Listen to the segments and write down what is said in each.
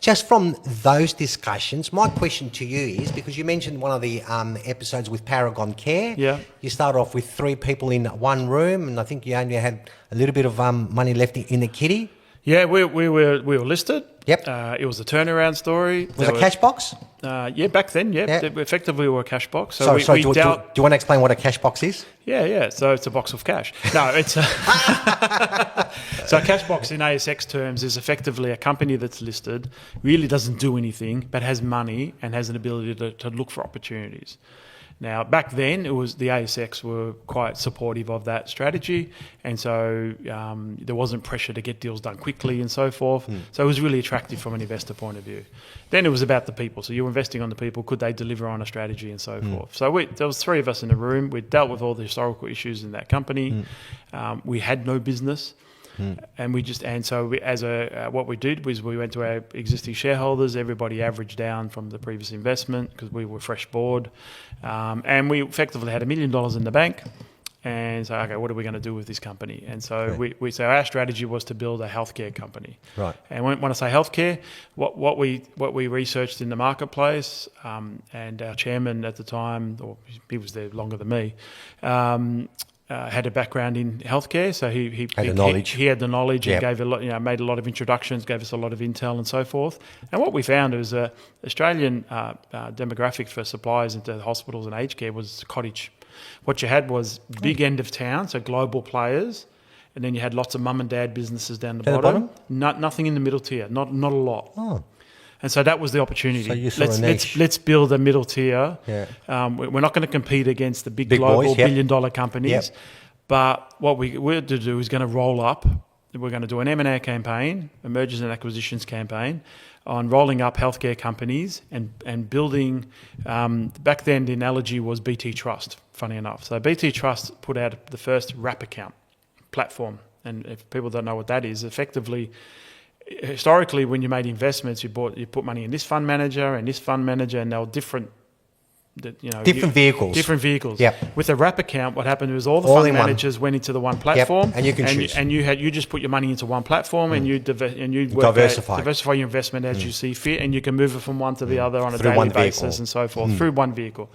just from those discussions, my question to you is, because you mentioned one of the episodes with Paragon Care, you started off with 3 people in one room, and I think you only had a little bit of money left in the kitty. Yeah, we were listed. Yep. It was a turnaround story. Was it a cash box? Yeah, back then, effectively we were a cash box. So do you want to explain what a cash box is? Yeah. So it's a box of cash. No, it's a so a cash box in ASX terms is effectively a company that's listed, really doesn't do anything, but has money and has an ability to look for opportunities. Now, back then, it was the ASX were quite supportive of that strategy, and so there wasn't pressure to get deals done quickly and so forth. So it was really attractive from an investor point of view. Then it was about the people. So you were investing on the people. Could they deliver on a strategy and so forth? So there was 3 of us in the room. We dealt with all the historical issues in that company. We had no business. And what we did was we went to our existing shareholders. Everybody averaged down from the previous investment because we were fresh board, and we effectively had $1 million in the bank. And so, okay, what are we going to do with this company? And so so our strategy was to build a healthcare company. Right. And when I say healthcare, what we researched in the marketplace, and our chairman at the time, or he was there longer than me, had a background in healthcare, so he had the knowledge and gave a lot, made a lot of introductions, gave us a lot of intel and so forth. And what we found was Australian demographic for suppliers into hospitals and aged care was cottage. What you had was big end of town, so global players, and then you had lots of mum and dad businesses down the bottom. Nothing in the middle tier, not a lot. Oh. And so that was the opportunity. So you saw a niche. Let's build a middle tier. Yeah. We're not going to compete against the big global boys, billion-dollar companies. Yep. But what we're to do is going to roll up. We're going to do an M&A campaign, a mergers and acquisitions campaign, on rolling up healthcare companies and building. Back then, the analogy was BT Trust, funny enough. So BT Trust put out the first wrap account platform. And if people don't know what that is, effectively, historically, when you made investments, you put money in this fund manager and this fund manager, and they were different vehicles. Different vehicles. Yep. With a wrap account, what happened was all the fund managers went into the one platform, and you can choose. You just put your money into one platform, and you diversify your investment as you see fit, and you can move it from one to the other on a daily basis and so forth through one vehicle.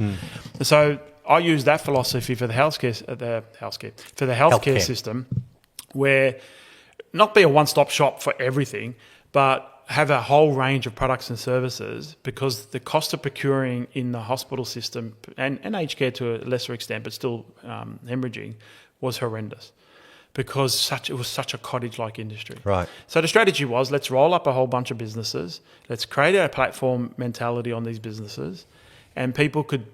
So I use that philosophy for the healthcare system, where not be a one-stop shop for everything, but have a whole range of products and services, because the cost of procuring in the hospital system and aged care to a lesser extent, but still hemorrhaging, was horrendous, because it was such a cottage-like industry. Right. So the strategy was, let's roll up a whole bunch of businesses, let's create a platform mentality on these businesses, and people could,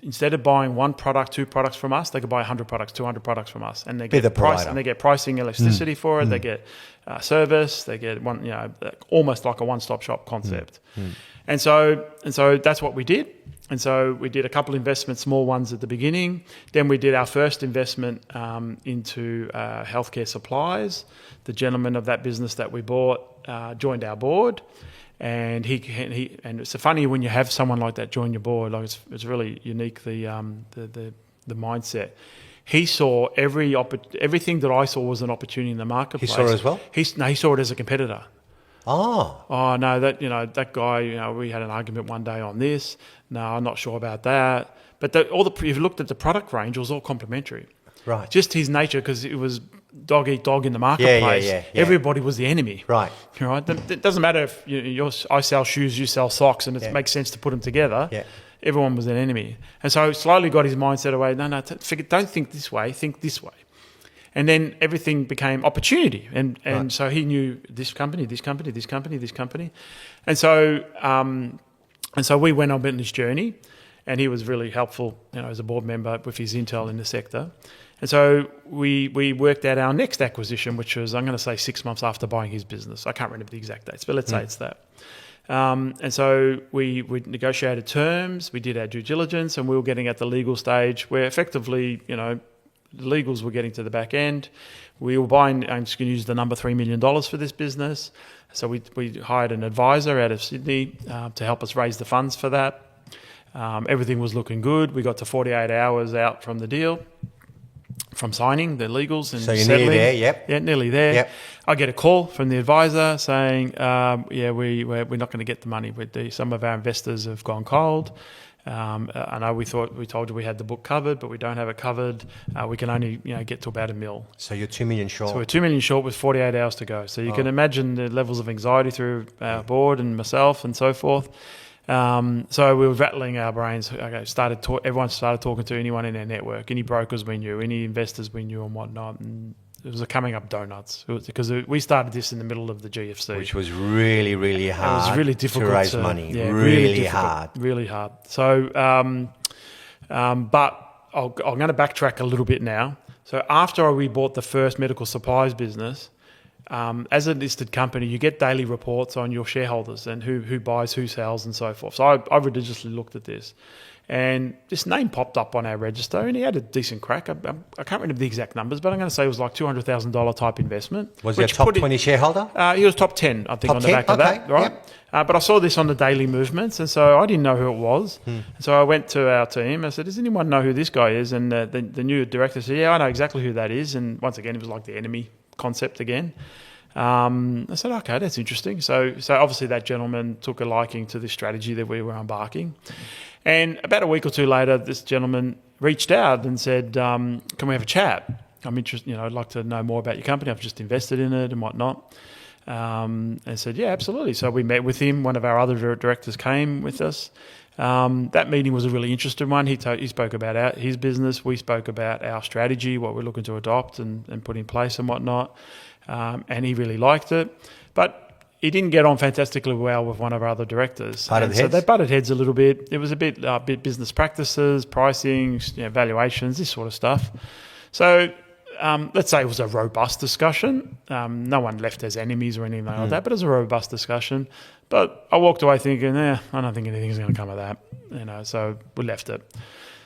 instead of buying 1 product, 2 products from us, they could buy 100 products, 200 products from us, and they get pricing elasticity for it. They get service. They get almost like a one-stop shop concept. And so that's what we did. And so we did a couple investments, small ones at the beginning. Then we did our first investment into healthcare supplies. The gentleman of that business that we bought joined our board. And he and it's funny when you have someone like that join your board. Like it's really unique, the mindset. He saw everything that I saw was an opportunity in the marketplace. He saw it as well? He saw it as a competitor. Oh no, that guy. We had an argument one day on this. No, I'm not sure about that. But if you looked at the product range, it was all complementary. Right. Just his nature, because it was dog eat dog in the marketplace. Yeah. Everybody was the enemy. Right. Right. It doesn't matter if I sell shoes, you sell socks, and it makes sense to put them together. Yeah. Everyone was an enemy. And so slowly got his mindset away. No, don't think this way, think this way. And then everything became opportunity. And so he knew this company. And so we went on this journey, and he was really helpful, as a board member with his intel in the sector. And so we worked out our next acquisition, which was, I'm going to say, 6 months after buying his business. I can't remember the exact dates, but let's say it's that. And so we negotiated terms, we did our due diligence, and we were getting at the legal stage where effectively, the legals were getting to the back end. We were buying, I'm just going to use the number, $3 million for this business. So we hired an advisor out of Sydney to help us raise the funds for that. Everything was looking good. We got to 48 hours out from the deal. from signing the legals and So you're settling. nearly there, yep. Yeah, nearly there. Yep. I get a call from the advisor saying, we're not going to get the money. Some of our investors have gone cold. I know we told you we had the book covered, but we don't have it covered. We can only get to about $1 million. So you're 2 million short. So we're 2 million short with 48 hours to go. So you can imagine the levels of anxiety through our board and myself and so forth. So we were rattling our brains. Okay, everyone started talking to anyone in our network, any brokers we knew, any investors we knew and whatnot. And it was coming up donuts because we started this in the middle of the GFC. Which was really, really hard. It was really difficult to raise money. Yeah, really hard. Really hard. So, but I'm going to backtrack a little bit now. So after we bought the first medical supplies business, as a listed company, you get daily reports on your shareholders and who buys, who sells, and so forth. So I religiously looked at this, and this name popped up on our register, and he had a decent crack. I can't remember the exact numbers, but I'm going to say it was like $200,000 type investment. Was he a top 20 shareholder? He was top 10, I think, top on the 10? back of that, right? Yep. But I saw this on the daily movements, and so I didn't know who it was. So I went to our team. I said, does anyone know who this guy is? And the new director said, yeah, I know exactly who that is. And once again, it was like the enemy concept again. I said, okay, that's interesting. So obviously that gentleman took a liking to the strategy that we were embarking. And about a week or two later, this gentleman reached out and said, can we have a chat? I'm interested, I'd like to know more about your company. I've just invested in it and whatnot. And said, yeah, absolutely. So we met with him. One of our other directors came with us. That meeting was a really interesting one. He spoke about his business. We spoke about our strategy, what we're looking to adopt and put in place and whatnot. And he really liked it. But he didn't get on fantastically well with one of our other directors. So they butted heads a little bit. It was a bit business practices, pricing, valuations, this sort of stuff. So let's say it was a robust discussion. No one left as enemies or anything like that, but it was a robust discussion. But I walked away thinking, I don't think anything's going to come of that. So we left it.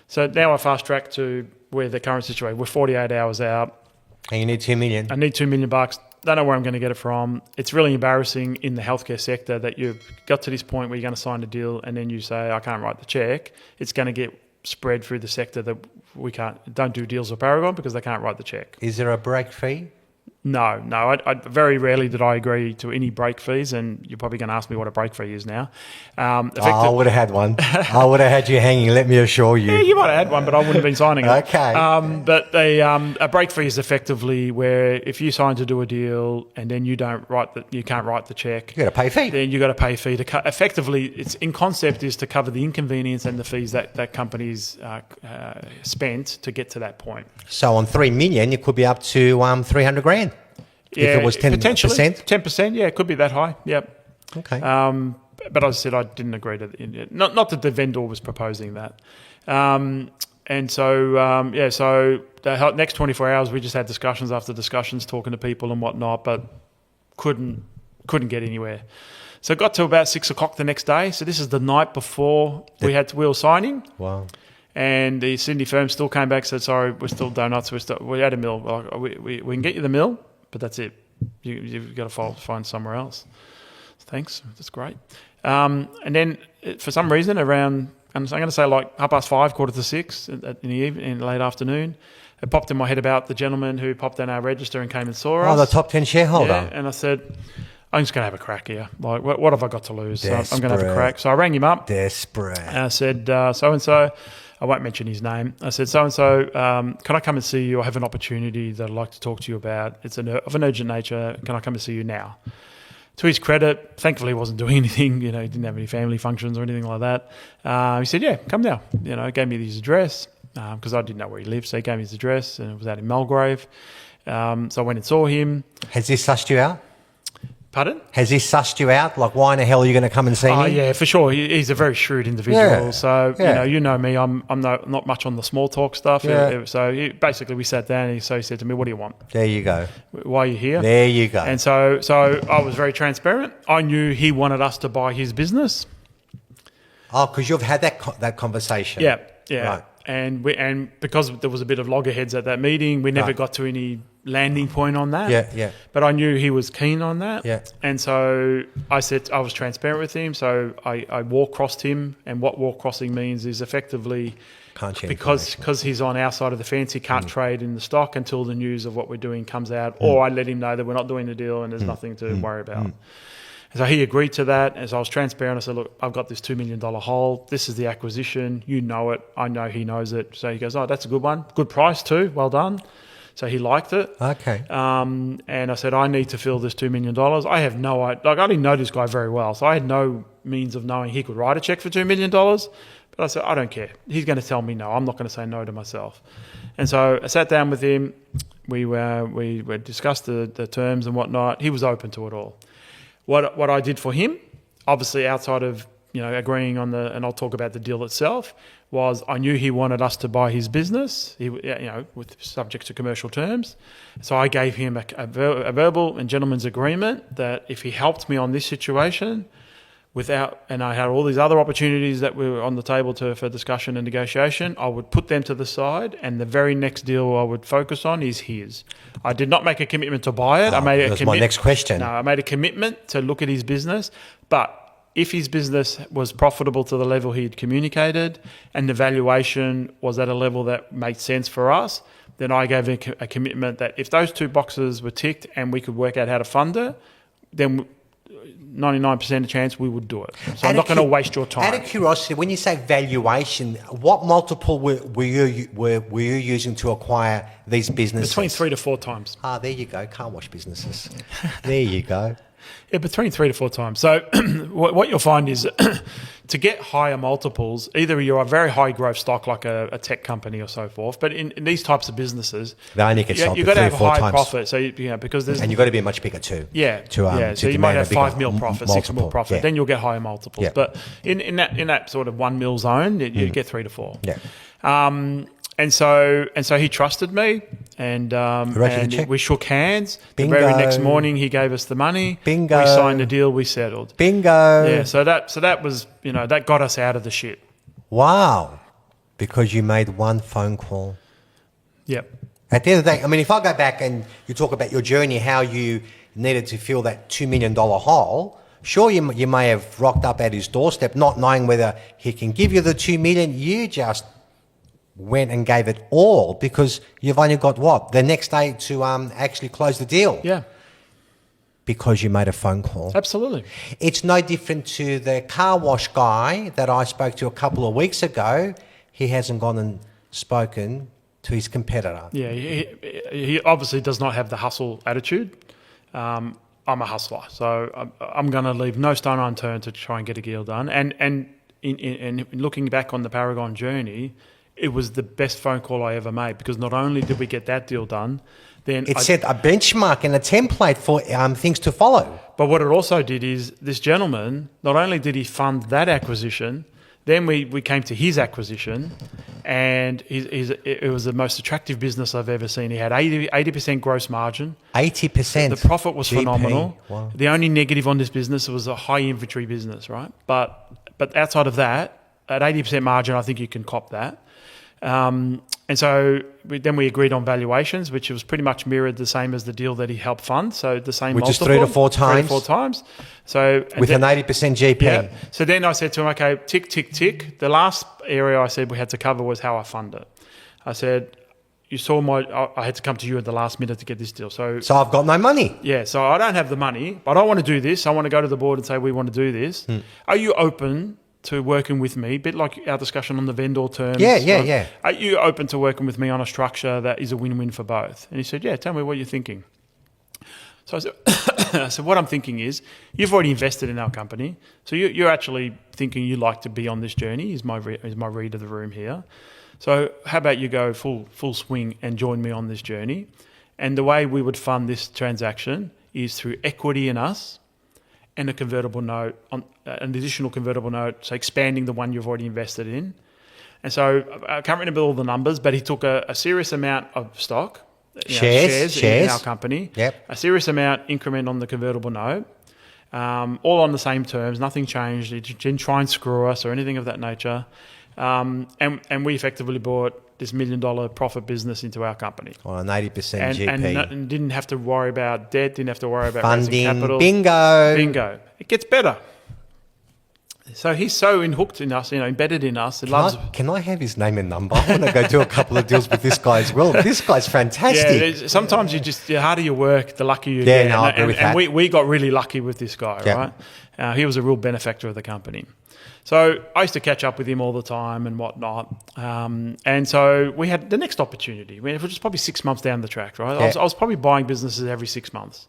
So now I fast track to where the current situation. We're 48 hours out. And you need $2 million. I need $2 million. Don't know where I'm going to get it from. It's really embarrassing in the healthcare sector that you've got to this point where you're going to sign a deal and then you say, I can't write the check. It's going to get spread through the sector that we don't do deals with Paragon because they can't write the check. Is there a break fee? No. I very rarely did I agree to any break fees, and you're probably going to ask me what a break fee is now. I would have had one. I would have had you hanging, let me assure you. Yeah, you might have had one, but I wouldn't have been signing it. Okay. But a break fee is effectively where if you sign to do a deal and then you can't write the check, you got to pay a fee. Then you got to pay a fee to effectively. It's in concept is to cover the inconvenience and the fees that companies spent to get to that point. So on $3 million, it could be up to $300,000. Yeah, if it was 10%? Potentially 10%, yeah, it could be that high. Yep. Okay. But as I said, I didn't agree to it. Not that the vendor was proposing that. So the next 24 hours, we just had discussions after discussions, talking to people and whatnot, but couldn't get anywhere. So it got to about 6 o'clock the next day. So this is the night before we were signing. Wow. And the Sydney firm still came back and said, sorry, we're still donuts. We had a mill. We can get you the mill, but that's it. You've got to find somewhere else. Thanks. That's great. And then for some reason around, I'm going to say like 5:30, 5:45 in the evening, in the late afternoon, it popped in my head about the gentleman who popped on our register and came and saw us. Oh, the top 10 shareholder. Yeah, and I said, I'm just going to have a crack here. Like, what have I got to lose? So I'm going to have a crack. So I rang him up. Desperate. And I said, so-and-so, I won't mention his name. I said, so-and-so, can I come and see you? I have an opportunity that I'd like to talk to you about. It's of an urgent nature. Can I come and see you now? To his credit, thankfully he wasn't doing anything. He didn't have any family functions or anything like that. He said, yeah, come now. Gave me his address because I didn't know where he lived. So he gave me his address and it was out in Mulgrave. So I went and saw him. Has this sussed you out? Pardon? Has this sussed you out? Like, why in the hell are you going to come and see me? Oh, yeah, for sure. He's a very shrewd individual. Yeah. So, Yeah. you know me. I'm not much on the small talk stuff. Yeah. So basically we sat down and he said to me, what do you want? There you go. Why are you here? There you go. And so I was very transparent. I knew he wanted us to buy his business. Oh, because you've had that conversation. Yeah. Right. And because there was a bit of loggerheads at that meeting, we never got to any landing point on that. Yeah. But I knew he was keen on that. Yeah. And so I said I was transparent with him. So I walk-crossed him. And what walk-crossing means is effectively because he's on our side of the fence, he can't trade in the stock until the news of what we're doing comes out. Or I let him know that we're not doing the deal and there's nothing to worry about. So he agreed to that. As I was transparent, I said, look, I've got this $2 million hole. This is the acquisition. You know it. I know he knows it. So he goes, oh, that's a good one. Good price too. Well done. So he liked it. Okay. And I said, I need to fill this $2 million. I have no idea. Like, I didn't know this guy very well. So I had no means of knowing he could write a check for $2 million. But I said, I don't care. He's going to tell me no. I'm not going to say no to myself. And so I sat down with him. We discussed the terms and whatnot. He was open to it all. What I did for him, obviously outside of agreeing on and I'll talk about the deal itself, was I knew he wanted us to buy his business, with subject to commercial terms. So I gave him a verbal and gentleman's agreement that if he helped me on this situation, and I had all these other opportunities that were on the table for discussion and negotiation, I would put them to the side, and the very next deal I would focus on is his. I did not make a commitment to buy it. That's my next question. No, I made a commitment to look at his business, but if his business was profitable to the level he had communicated and the valuation was at a level that made sense for us, then I gave a commitment that if those two boxes were ticked and we could work out how to fund it, then 99% of chance we would do it. So I'm not going to waste your time. Out of curiosity, when you say valuation, what multiple were you using to acquire these businesses? Between 3 to 4 times. There you go. Car wash businesses. There you go. Yeah, between 3 to 4 times. So what you'll find is to get higher multiples, either you're a very high growth stock like a tech company or so forth, but in these types of businesses, they only get sold you've got to have 4 high times. profit. So because there's and you've got to be much bigger too. Yeah, so you might have 5 mil profit, 6 mil profit, yeah. then you'll get higher multiples. Yeah. But in that sort of 1 mil zone, you get 3 to 4. Yeah. And so he trusted me, and we shook hands. Bingo. The very next morning, he gave us the money. Bingo. We signed the deal. We settled. Bingo. Yeah. So that was that got us out of the shit. Wow. Because you made one phone call. Yep. At the end of the day, I mean, if I go back and you talk about your journey, how you needed to fill that $2 million hole. Sure, you may have rocked up at his doorstep, not knowing whether he can give you the $2 million. You just went and gave it all because you've only got the next day to actually close the deal. Yeah. Because you made a phone call. Absolutely. It's no different to the car wash guy that I spoke to a couple of weeks ago. He hasn't gone and spoken to his competitor. Yeah, he obviously does not have the hustle attitude. I'm a hustler, so I'm going to leave no stone unturned to try and get a deal done. And in looking back on the Paragon journey, it was the best phone call I ever made because not only did we get that deal done, then it set a benchmark and a template for things to follow. But what it also did is this gentleman, not only did he fund that acquisition, then we came to his acquisition, and it was the most attractive business I've ever seen. He had 80% gross margin. 80%. The profit was GP. Phenomenal. Wow. The only negative on this business was a high inventory business, right? But outside of that, at 80% margin, I think you can cop that. And so then we agreed on valuations, which was pretty much mirrored the same as the deal that he helped fund. So the same which multiple. Which is 3 to 4 times. 3 to 4 times. So with an 80% GP. Yeah. So then I said to him, okay, tick, tick, tick. The last area I said we had to cover was how I fund it. I said, you saw I had to come to you at the last minute to get this deal. So I've got no money. Yeah. So I don't have the money, but I want to do this. I want to go to the board and say, we want to do this. Are you open to working with me, a bit like our discussion on the vendor terms. Yeah. Are you open to working with me on a structure that is a win-win for both? And he said, yeah, tell me what you're thinking. So I said, what I'm thinking is, you've already invested in our company, so you're actually thinking you like to be on this journey, is my read of the room here. So how about you go full swing and join me on this journey? And the way we would fund this transaction is through equity in us, and a convertible note, an additional convertible note, so expanding the one you've already invested in. And so I can't remember all the numbers, but he took a serious amount of stock, shares in our company, a serious amount increment on the convertible note, all on the same terms, nothing changed. He didn't try and screw us or anything of that nature. And we effectively bought this $1 million profit business into our company. On an 80% GP. And didn't have to worry about debt, didn't have to worry about funding, raising capital. Bingo. It gets better. So he's so hooked in us, embedded in us. Can I have his name and number? I want to go do a couple of deals with this guy as well. This guy's fantastic. Yeah, sometimes the harder you work, the luckier you get. get. No, I agree with that. And we got really lucky with this guy, right? He was a real benefactor of the company. So I used to catch up with him all the time and whatnot. And so we had the next opportunity. It was probably 6 months down the track, right? Yeah. I was probably buying businesses every 6 months.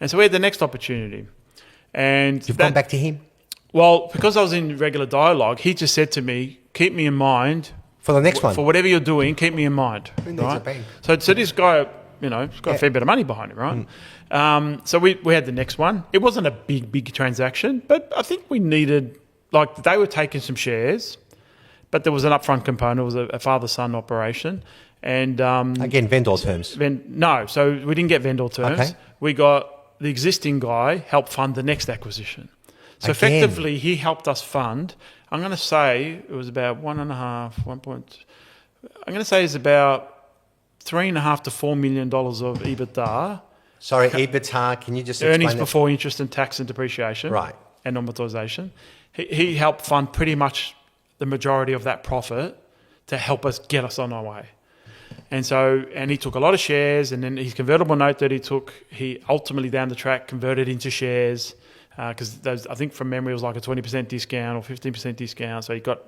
And so we had the next opportunity. And You've gone back to him? Well, because I was in regular dialogue, he just said to me, keep me in mind. For the next one? For whatever you're doing, keep me in mind. Who needs a bank? So this guy, he's got a fair bit of money behind him, right? So we had the next one. It wasn't a big transaction, but I think we needed, they were taking some shares, but there was an upfront component. It was a father-son operation. And again, vendor terms? No, so we didn't get vendor terms. Okay. We got the existing guy helped fund the next acquisition. So effectively, he helped us fund. I'm going to say it was about I'm going to say it's about $3.5 to $4 million of EBITDA. Sorry, EBITDA. Can you just explain earnings before interest and tax and depreciation, right, and amortization. He helped fund pretty much the majority of that profit to help us get us on our way. And he took a lot of shares, and then his convertible note that he took, he ultimately down the track converted into shares. Because I think from memory it was like a 20% discount or 15% discount. So he got,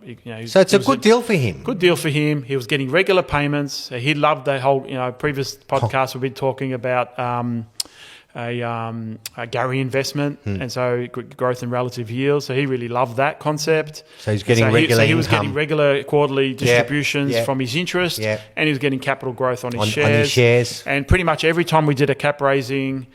So it's a good deal for him. Good deal for him. He was getting regular payments. He loved the whole, previous podcast we've been talking about a Gary investment, and so growth and relative yield. So he really loved that concept. So he's getting regular he was getting regular quarterly distributions from his interest, and he was getting capital growth on his shares. And pretty much every time we did a cap raising,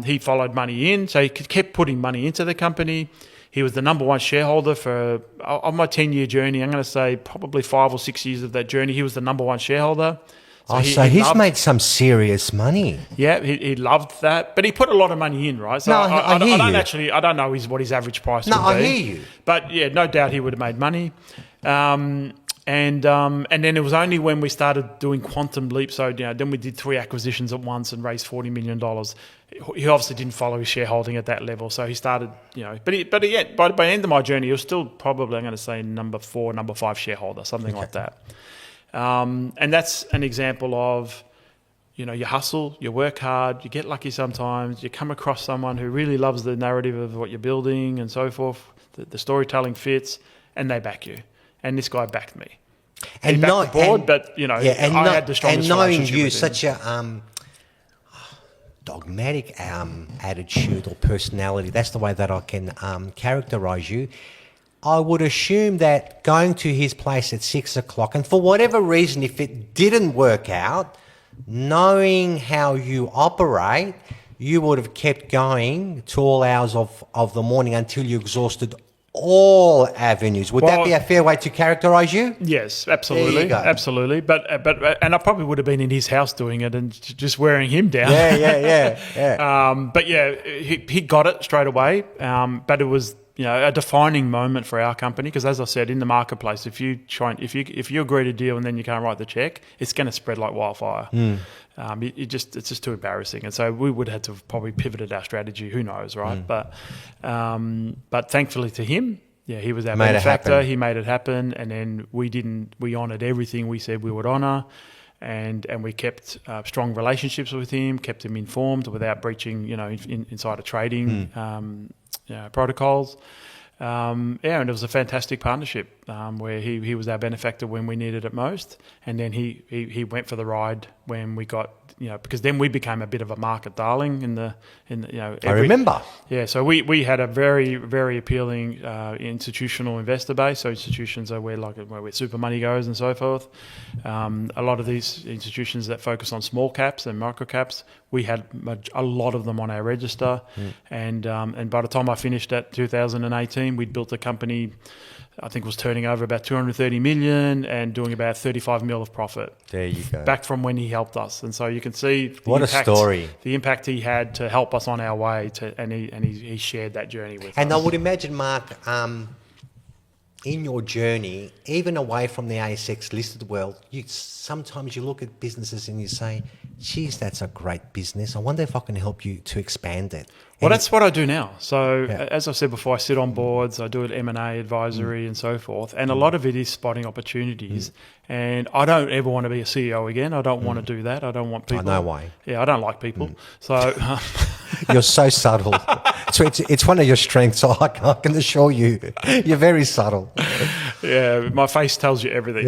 he followed money in. So he kept putting money into the company. He was the number one shareholder on my 10-year journey. I'm going to say probably 5 or 6 years of that journey. He was the number one shareholder. So he's made some serious money. Yeah, he loved that, but he put a lot of money in, right? So I don't know what his average price would be. I hear you. But yeah, no doubt he would have made money. And then it was only when we started doing quantum leap. So then we did 3 acquisitions at once and raised $40 million. He obviously didn't follow his shareholding at that level, so he started, But by the end of my journey, he was still probably, I'm going to say, number 4, number 5 shareholder, something like that. And that's an example of, you hustle, you work hard, you get lucky sometimes, you come across someone who really loves the narrative of what you're building and so forth, the storytelling fits, and they back you. And this guy backed me. And he backed the board, but, I had the strongest relationship with him. And knowing you, such a dogmatic attitude or personality, that's the way that I can characterise you. I would assume that going to his place at 6 o'clock, and for whatever reason, if it didn't work out, knowing how you operate, you would have kept going to all hours of the morning until you exhausted all avenues. Would that be a fair way to characterise you? Yes, absolutely. There you go. Absolutely. But I probably would have been in his house doing it and just wearing him down. Yeah. But yeah, he got it straight away. But it was a defining moment for our company because, as I said, in the marketplace, if you agree to deal and then you can't write the check, it's going to spread like wildfire. It's just too embarrassing, and so we would have to have probably pivoted our strategy. Who knows, right? But thankfully to him, he was our benefactor. He made it happen, and then we honoured everything we said we would honour. And we kept strong relationships with him, kept him informed without breaching, insider trading protocols. And it was a fantastic partnership where he was our benefactor when we needed it most, and then he went for the ride when we got because then we became a bit of a market darling in the I remember. Yeah, so we had a very, very appealing institutional investor base. So institutions are where super money goes and so forth. A lot of these institutions that focus on small caps and micro caps, we had a lot of them on our register. And by the time I finished at 2018, we'd built a company. I think was turning over about 230 million and doing about 35 mil of profit. There you go. Back from when he helped us, and so you can see a story. The impact he had to help us on our way to, and he shared that journey with us. And I would imagine, Mark, in your journey, even away from the ASX listed world, sometimes you look at businesses and you say, geez, that's a great business. I wonder if I can help you to expand it. Well, that's what I do now. So as I said before, I sit on boards, I do M&A advisory and so forth. And a lot of it is spotting opportunities. And I don't ever want to be a CEO again. I don't want to do that. I don't want people. I know why. Yeah, I don't like people. So you're so subtle. So it's one of your strengths. I can assure you, you're very subtle. Yeah, my face tells you everything.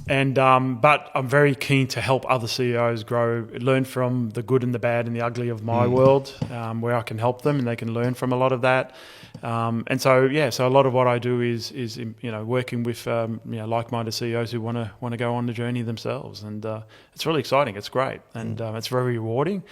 But I'm very keen to help other CEOs grow, learn from the good and the bad and the ugly of my world, where I can help them and they can learn from a lot of that. So a lot of what I do is working with like-minded CEOs who want to go on the journey themselves, and it's really exciting. It's great, and it's very rewarding.